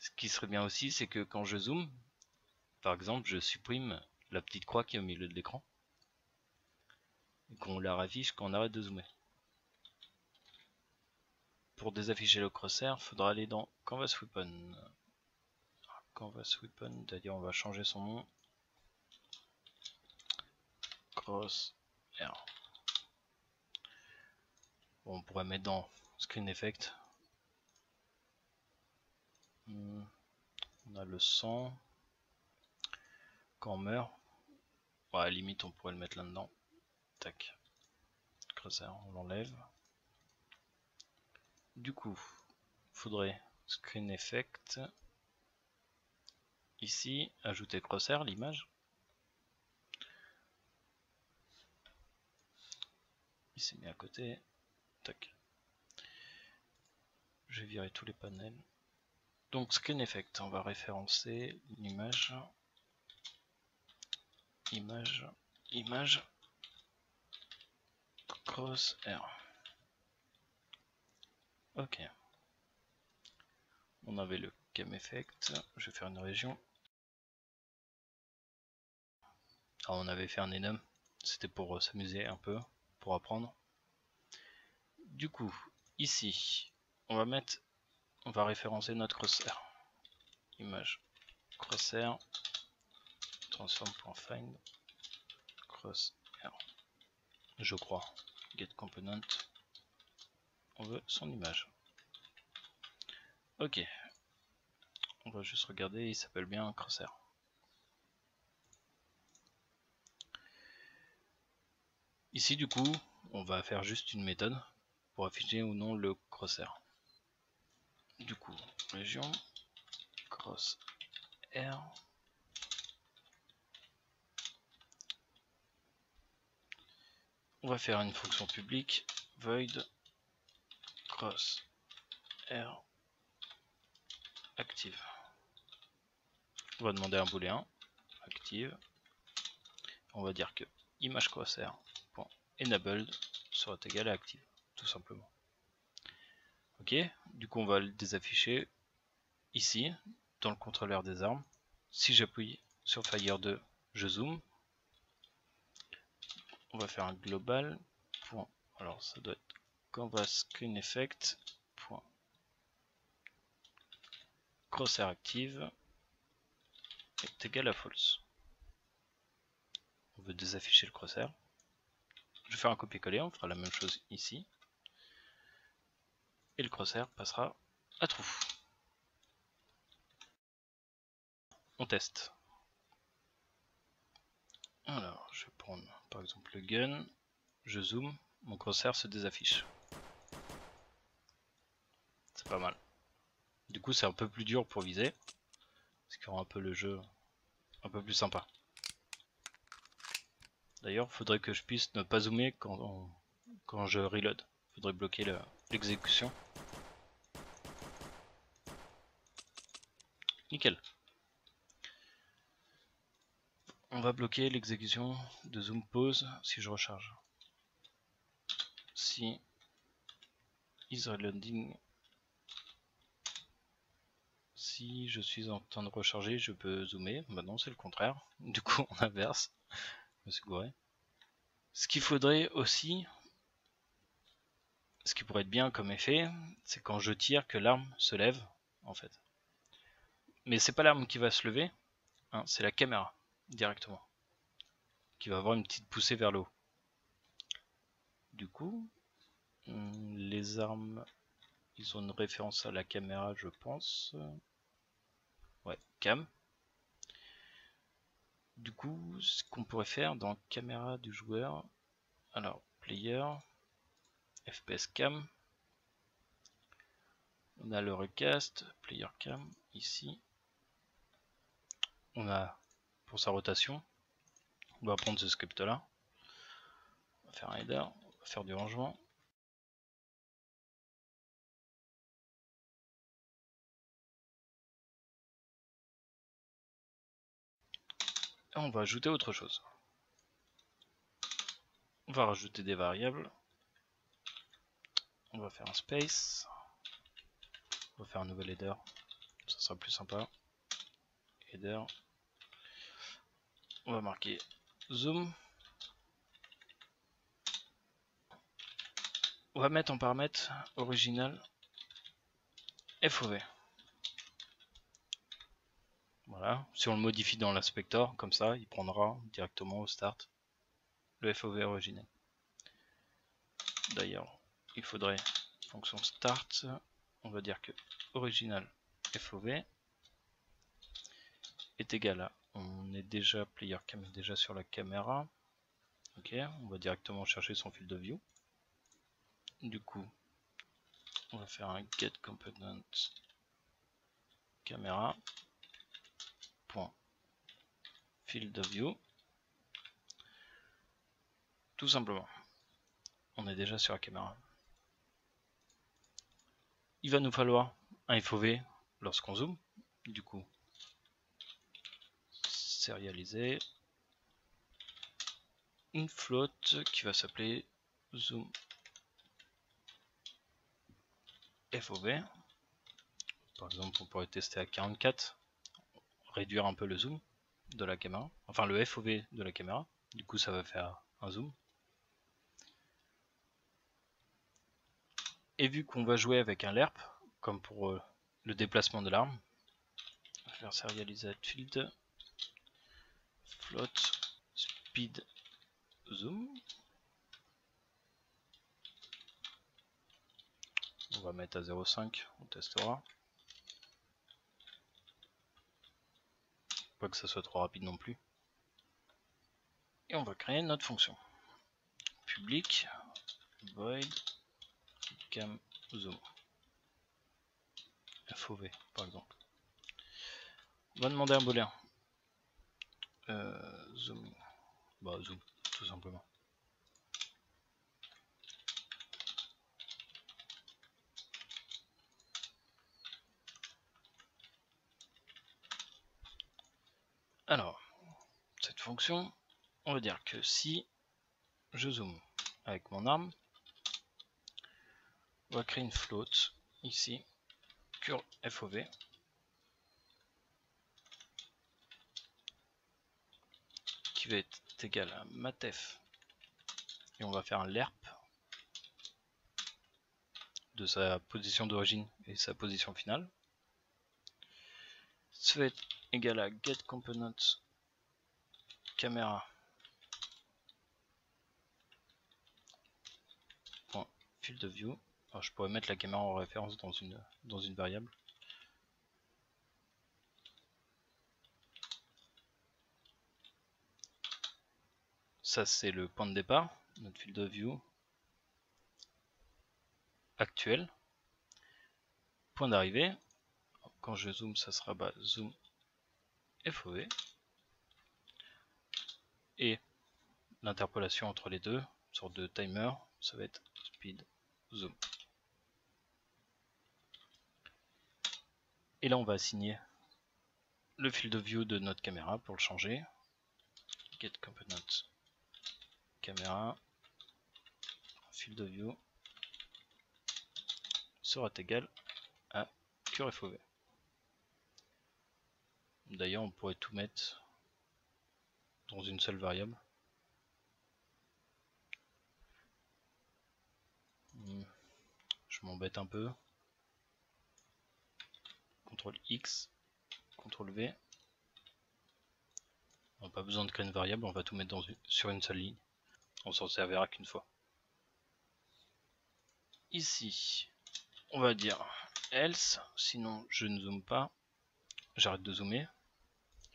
Ce qui serait bien aussi, c'est que quand je zoome, par exemple, je supprime la petite croix qui est au milieu de l'écran et qu'on la raffiche quand on arrête de zoomer. Pour désafficher le crosshair, il faudra aller dans Canvas Weapon. Canvas Weapon, c'est-à-dire on va changer son nom. Crosshair. Bon, on pourrait mettre dans Screen Effect. On a le sang. Quand on meurt, ouais, à la limite on pourrait le mettre là-dedans. Tac. Crosshair, on l'enlève. Du coup, faudrait Screen Effect. Ici, ajouter Crosshair, l'image. Il s'est mis à côté. Tac. Je vais virer tous les panels. Donc Screen Effect, on va référencer l'image. Image. Crosshair. Ok. On avait le Cam Effect. Je vais faire une région. Alors on avait fait un enum. C'était pour s'amuser un peu, pour apprendre. Du coup, ici, on va référencer notre crosshair. Image crosshair. Transform.find crosshair. Je crois. Get component. On veut son image. Ok. On va juste regarder, il s'appelle bien crosshair. Ici du coup, on va faire juste une méthode pour afficher ou non le crosshair. Du coup, région crosshair. On va faire une fonction publique void crosshair active. On va demander un booléen active. On va dire que image crosshair.enabled sera égal à active, tout simplement. Ok, du coup on va le désafficher ici dans le contrôleur des armes. Si j'appuie sur Fire 2, je zoome. On va faire un global. Alors ça doit être canvas screen effect. Crosshair active est égal à false. On veut désafficher le crosshair. Je vais faire un copier-coller, on fera la même chose ici. Et le crosshair passera à true. On teste. Alors, je vais prendre par exemple le gun. Je zoome, mon crosshair se désaffiche. C'est pas mal. Du coup, c'est un peu plus dur pour viser. Ce qui rend un peu le jeu un peu plus sympa. D'ailleurs, il faudrait que je puisse ne pas zoomer quand je reload. Il faudrait bloquer l'exécution. Nickel. On va bloquer l'exécution de zoom pause si je recharge. Si is reloading, si je suis en train de recharger, je peux zoomer. Maintenant, c'est le contraire. Du coup, on inverse. Je me suis gouré. Ce qu'il faudrait aussi, ce qui pourrait être bien comme effet, c'est quand je tire que l'arme se lève, en fait. Mais c'est pas l'arme qui va se lever, hein, c'est la caméra directement qui va avoir une petite poussée vers le haut. Du coup, les armes, ils ont une référence à la caméra, je pense. Ouais, cam. Du coup, ce qu'on pourrait faire dans caméra du joueur, alors player, FPS cam, on a le recast, player cam ici. On a pour sa rotation, on va prendre ce script là, on va faire un header, on va faire du rangement. Et on va ajouter autre chose. On va rajouter des variables. On va faire un space. On va faire un nouvel header. Ça sera plus sympa. Header. On va marquer zoom. On va mettre en paramètre original FOV. Voilà, si on le modifie dans l'inspecteur, comme ça, il prendra directement au start le FOV original. D'ailleurs, il faudrait fonction start, on va dire que original FOV est égal à, on est déjà player cam déjà sur la caméra. Ok, on va directement chercher son field of view. Du coup, on va faire un get component caméra point field of view. Tout simplement, on est déjà sur la caméra. Il va nous falloir un FOV lorsqu'on zoome. Du coup, sérialiser une float qui va s'appeler zoom FOV. Par exemple, on pourrait tester à 44, réduire un peu le zoom de la caméra, enfin le FOV de la caméra. Du coup, ça va faire un zoom. Et vu qu'on va jouer avec un lerp, comme pour le déplacement de l'arme, on va faire serialize field float speed zoom. On va mettre à 0,5, on testera. Pas que ça soit trop rapide non plus. Et on va créer notre fonction. Public void cam zoom. FOV par exemple. On va demander un booléen. Zoom. Bah zoom, tout simplement. Alors, cette fonction, on va dire que si je zoome avec mon arme, on va créer une float ici, cure FOV, qui va être égal à matf, et on va faire un lerp de sa position d'origine et sa position finale. Ça va être égal à getComponent camera field of view. Alors, je pourrais mettre la caméra en référence dans une variable. Ça c'est le point de départ, notre field of view actuel. Point d'arrivée, quand je zoome, ça sera zoom FOV. Et l'interpolation entre les deux, une sorte de timer, ça va être speed zoom. Et là on va assigner le field of view de notre caméra pour le changer. Get component caméra field of view sera égal à cureFOV. D'ailleurs on pourrait tout mettre dans une seule variable. Je m'embête un peu. CTRL X, CTRL V. On n'a pas besoin de créer une variable, on va tout mettre sur une seule ligne. On s'en servira qu'une fois. Ici, on va dire else, sinon je ne zoome pas. J'arrête de zoomer.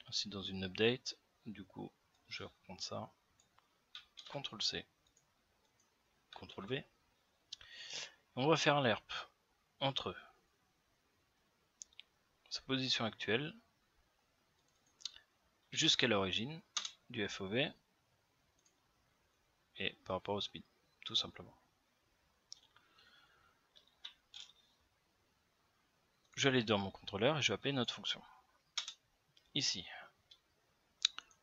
Ainsi dans une update, du coup je vais reprendre ça. CTRL C, CTRL V. On va faire un lerp entre sa position actuelle jusqu'à l'origine du FOV et par rapport au speed, tout simplement. Je vais aller dans mon contrôleur et je vais appeler notre fonction. Ici,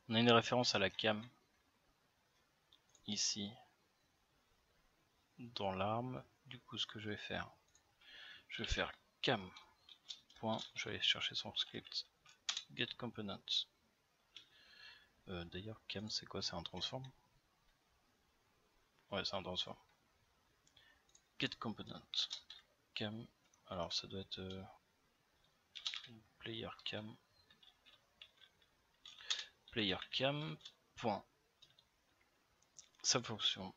on a une référence à la cam ici dans l'arme. Du coup, ce que je vais faire cam point, je vais aller chercher son script get component. D'ailleurs cam c'est quoi, c'est un transform? Ouais, c'est un transform. Get component cam, alors ça doit être player cam point sa fonction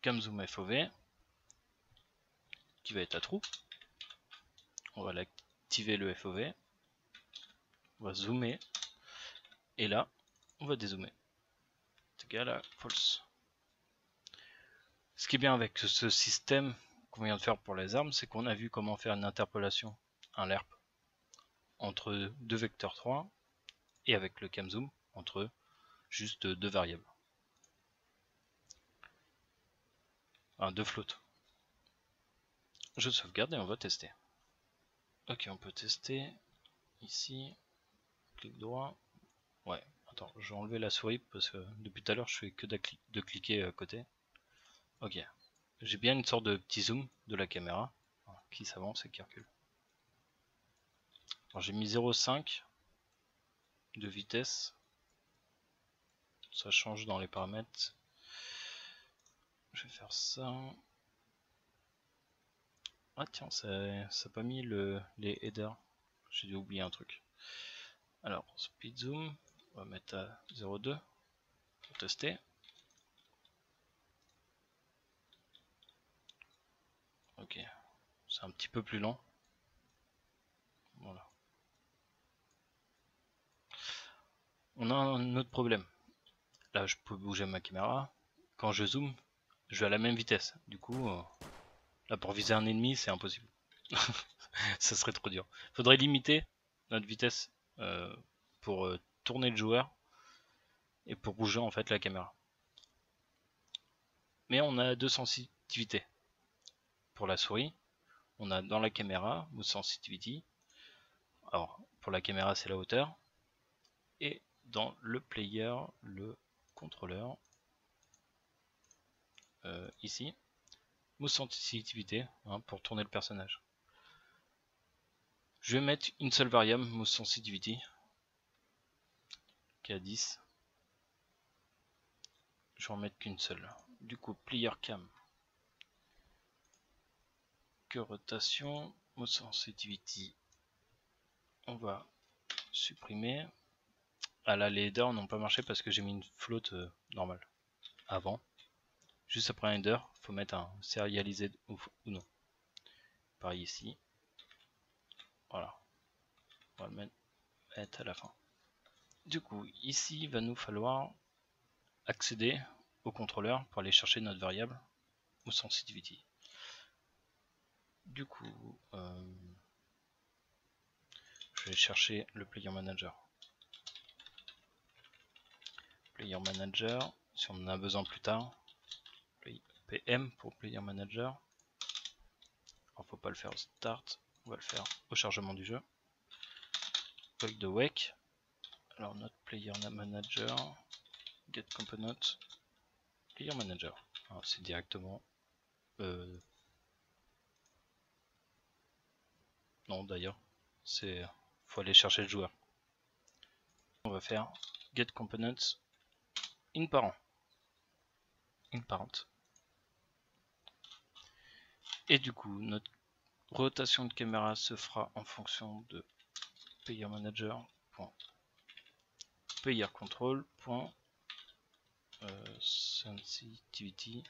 cam zoom FOV qui va être à true. On va l'activer le FOV, on va zoomer et là on va dézoomer. C'est égal à false. Ce qui est bien avec ce système qu'on vient de faire pour les armes, c'est qu'on a vu comment faire une interpolation, un lerp, entre deux vecteurs 3 et avec le cam zoom entre juste deux variables. Enfin, deux flottes. Je sauvegarde et on va tester. Ok, on peut tester ici. Clic droit. Ouais, attends, je vais enlever la souris parce que depuis tout à l'heure je fais que de cliquer à côté. Ok, j'ai bien une sorte de petit zoom de la caméra qui s'avance et qui recule. Alors j'ai mis 0,5 de vitesse. Ça change dans les paramètres. Je vais faire ça. Ah tiens, ça n'a pas mis les headers. J'ai dû oublier un truc. Alors, speed zoom, on va mettre à 0,2 pour tester. Ok, c'est un petit peu plus lent. Voilà. On a un autre problème. Là, je peux bouger ma caméra. Quand je zoome, je vais à la même vitesse. Du coup, là, pour viser un ennemi, c'est impossible. Ça serait trop dur. Faudrait limiter notre vitesse pour tourner le joueur et pour bouger en fait la caméra. Mais on a deux sensitivités. Pour la souris, on a dans la caméra Mouse Sensitivity. Alors, pour la caméra, c'est la hauteur. Et dans le player, le contrôleur, ici, Mouse Sensitivity pour tourner le personnage. Je vais mettre une seule variable, Mouse Sensitivity, qui est à 10. Je vais en mettre qu'une seule. Du coup, player cam, que rotation, Mouse Sensitivity, on va supprimer. Ah là, les headers n'ont pas marché parce que j'ai mis une flotte normale avant. Juste après un header, il faut mettre un serialisé ou non. Pareil ici. Voilà. On va le mettre à la fin. Du coup, ici, il va nous falloir accéder au contrôleur pour aller chercher notre variable ou sensitivity. Du coup, je vais chercher le player manager. Player manager, si on en a besoin plus tard. PM pour player manager. Alors, faut pas le faire au start, on va le faire au chargement du jeu. Avec de wake. Alors notre player manager, get component, player manager. C'est directement. Non d'ailleurs, faut aller chercher le joueur. On va faire get components in parent. Et du coup, notre rotation de caméra se fera en fonction de player manager. Player control. Sensitivity.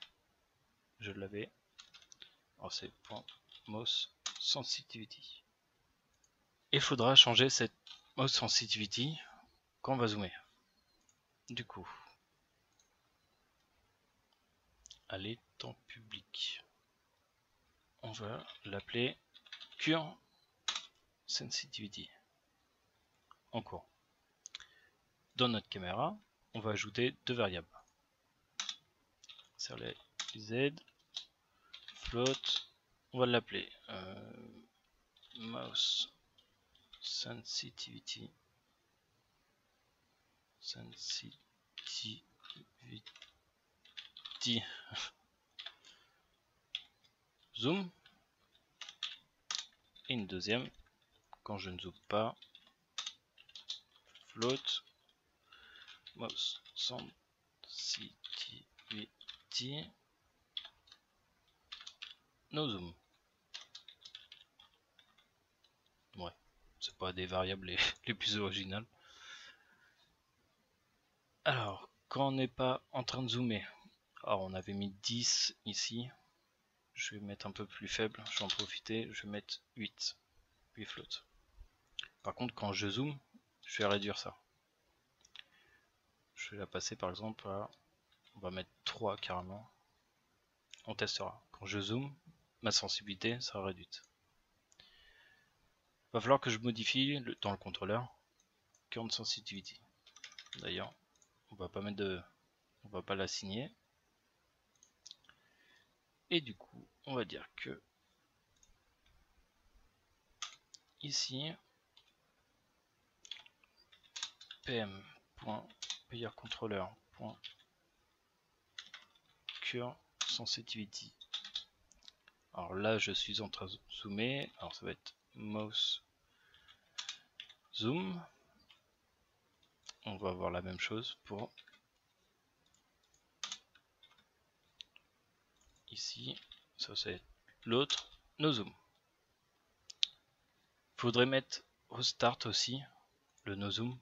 Je l'avais. Alors c'est mouse sensitivity. Il faudra changer cette mouse sensitivity quand on va zoomer. Du coup, aller temps public. On va l'appeler cure sensitivity. En cours. Dans notre caméra, on va ajouter deux variables. Z, float, on va l'appeler mouse sensitivity. Zoom. et une deuxième quand je ne zoome pas. Float mouse sensitivity no zoom. Ouais, c'est pas des variables les plus originales. Alors, quand on n'est pas en train de zoomer, alors on avait mis 10 ici, je vais mettre un peu plus faible, je vais en profiter, je vais mettre 8, puis float. Par contre, quand je zoome, je vais réduire ça. Je vais la passer par exemple à, on va mettre 3 carrément, on testera. Quand je zoome, ma sensibilité sera réduite. Va falloir que je modifie dans le contrôleur current sensitivity. D'ailleurs, on va pas l'assigner. Et du coup, on va dire que ici pm.playercontroller.current sensitivity. Alors là, je suis en train de zoomer. Alors ça va être mouse zoom. On va avoir la même chose pour ici. Ça c'est l'autre, no zoom. Faudrait mettre au start aussi le no zoom,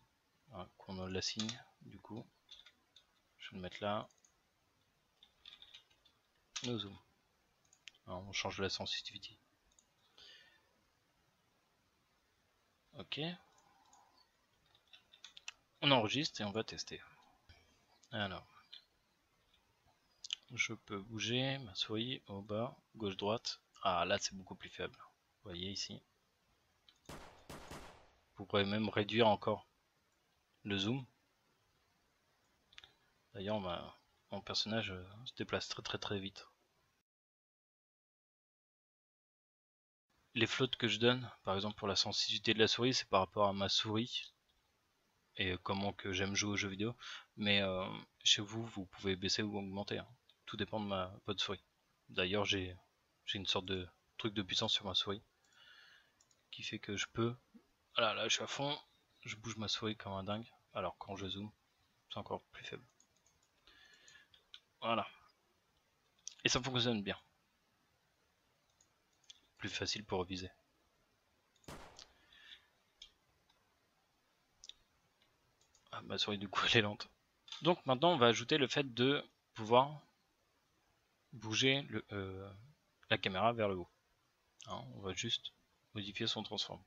hein, qu'on l'assigne du coup. Je vais le mettre là. No zoom. Alors, on change la sensitivité. Ok. On enregistre et on va tester. Alors, je peux bouger ma souris au bas, gauche-droite. Ah, là c'est beaucoup plus faible. Vous voyez ici. Vous pourrez même réduire encore le zoom. D'ailleurs, mon personnage se déplace très vite. Les floats que je donne, par exemple pour la sensibilité de la souris, c'est par rapport à ma souris et comment que j'aime jouer aux jeux vidéo. Mais chez vous, vous pouvez baisser ou augmenter. Hein. Tout dépend de votre souris. D'ailleurs, j'ai une sorte de truc de puissance sur ma souris qui fait que je peux. Voilà, là je suis à fond, je bouge ma souris comme un dingue. Alors quand je zoome, c'est encore plus faible. Voilà. Et ça fonctionne bien. Plus facile pour reviser. Ah, ma souris du coup elle est lente. Donc maintenant on va ajouter le fait de pouvoir bouger la caméra vers le haut. Hein, on va juste modifier son transform.